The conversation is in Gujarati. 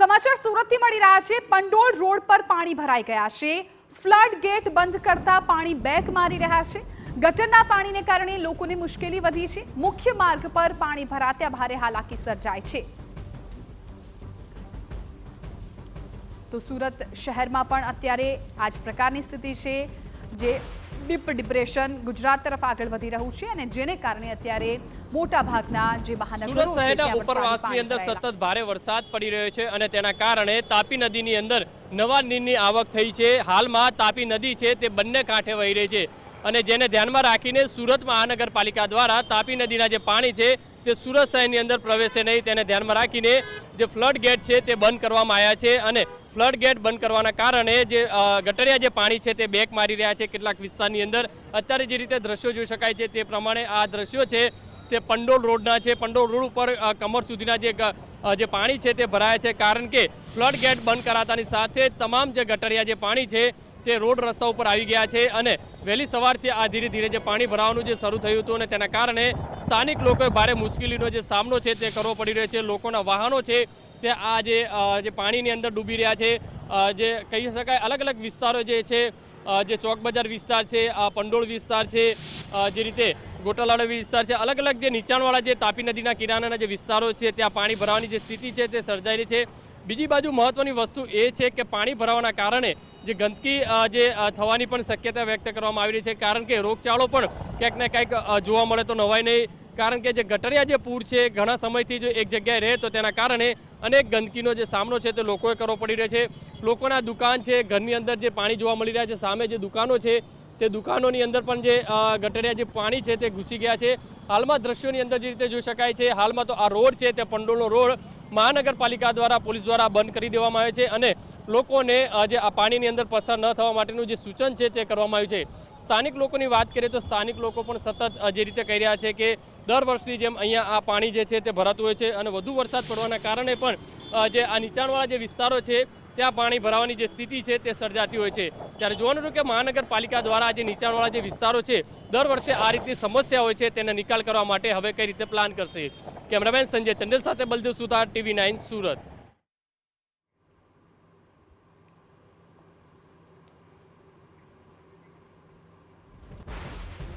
સમાચાર સુરતથી મળી રહ્યા છે। પંડોળ રોડ પર પાણી ભરાઈ ગયા છે। ફ્લડ ગેટ બંધ કરતા પાણી બેક મારી રહ્યા છે। ગટરના પાણીને કારણે લોકોને મુશ્કેલી વધી છે। મુખ્ય માર્ગ પર પાણી ભરાતા ભારે હાલાકી સર્જાય છે। તો સુરત શહેરમાં પણ અત્યારે આ જ પ્રકારની સ્થિતિ છે, જે ડીપ ડિપ્રેશન ગુજરાત તરફ આગળ વધી રહ્યું છે અને જેને કારણે અત્યારે મોટા ભાગના જે મહાનગરો સુરત શહેરના ઉપરવાસની અંદર સતત ભારે વરસાદ પડી રહ્યો છે અને તેના કારણે તાપી નદીની અંદર નવા નીરની આવક થઈ છે। હાલમાં તાપી નદી છે તે બંને કાંઠે વહી રહી છે અને જેને ધ્યાનમાં રાખીને સુરત મહાનગરપાલિકા દ્વારા તાપી નદીના જે પાણી છે તે સુરત શહેરની અંદર પ્રવેશે નહીં, તેને ધ્યાનમાં રાખીને જે ફ્લડ ગેટ છે તે બંધ કરવામાં આવ્યા છે અને ફ્લડ ગેટ બંધ કરવાના કારણે જે ગટરિયા જે પાણી છે તે બેક મારી રહ્યા છે કેટલાક વિસ્તારની અંદર। અત્યારે જે રીતે દ્રશ્યો જોઈ શકાય છે તે પ્રમાણે આ દ્રશ્યો છે તે પંડોળ રોડના છે। પંડોળ રોડ ઉપર કમર સુધીના જે પાણી છે તે ભરાયા છે, કારણ કે ફ્લડ ગેટ બંધ કરાતાની સાથે તમામ જે ગટરિયા જે પાણી છે તે રોડ રસ્તા ઉપર આવી ગયા છે અને વહેલી સવારથી આ ધીરે ધીરે જે પાણી ભરાવાનું જે શરૂ થયું હતું અને તેના કારણે સ્થાનિક લોકોએ ભારે મુશ્કેલીનો જે સામનો છે તે કરવો પડી રહ્યો છે। લોકોના વાહનો છે તે આ જે પાણીની અંદર ડૂબી રહ્યા છે। જે કહી શકાય અલગ અલગ વિસ્તારો જે છે, જે ચોક બજાર વિસ્તાર છે, પંડોળ વિસ્તાર છે, જે રીતે ગોટાલાનો વિસ્તાર છે, અલગ અલગ જે નીચાણવાળા જે તાપી નદીના કિનારાના જે વિસ્તારો છે ત્યાં પાણી ભરાવાની જે સ્થિતિ છે તે સર્જાયેલી છે। બીજી બાજુ મહત્વની વસ્તુ એ છે કે પાણી ભરાવાના કારણે જે ગંદકી જે થવાની પણ શક્યતા વ્યક્ત કરવામાં આવી રહી છે, કારણ કે રોગચાળો પણ ક્યાંક ને ક્યાંક જોવા મળે તો નવાય નહીં, કારણ કે જે ગટરિયા જે પૂર છે ઘણા સમયથી જો એક જગ્યાએ રહે તો તેના કારણે અનેક ગંદકીનો જે સામનો છે તે લોકોએ કરવો પડી રહ્યો છે। લોકોના દુકાન છે, ઘરની અંદર જે પાણી જોવા મળી રહ્યા છે, સામે જે દુકાનો છે તે દુકાનોની અંદર પણ જે ગટરિયા જે પાણી છે તે ઘૂસી ગયા છે। હાલમાં દ્રશ્યોની અંદર જે રીતે જોઈ શકાય છે, હાલમાં તો આ રોડ છે તે પંડોળનો રોડ મહાનગરપાલિકા દ્વારા પોલીસ દ્વારા બંધ કરી દેવામાં આવ્યો છે અને લોકોને જે આ પાણીની અંદર પસાર ન થવા માટેનું જે સૂચન છે તે કરવામાં આવ્યું છે। સ્થાનિક લોકોની વાત કરીએ તો સ્થાનિક લોકો પણ સતત જે રીતે કહી રહ્યા છે કે દર વર્ષની જેમ અહીંયા આ પાણી જે છે તે ભરાતું હોય છે અને વધુ વરસાદ પડવાના કારણે પણ જે આ નીચાણવાળા જે વિસ્તારો છે ત્યાં પાણી ભરાવાની જે સ્થિતિ છે તે સર્જાતી હોય છે। ત્યારે જોવાનું રહ્યું કે મહાનગરપાલિકા દ્વારા જે નીચાણવાળા જે વિસ્તારો છે દર વર્ષે આ રીતની સમસ્યા હોય છે તેને નિકાલ કરવા માટે હવે કઈ રીતે પ્લાન કરશે। કેમેરામેન સંજય ચંદેલ સાથે બલદેવ સુતાર, TV9 સુરત।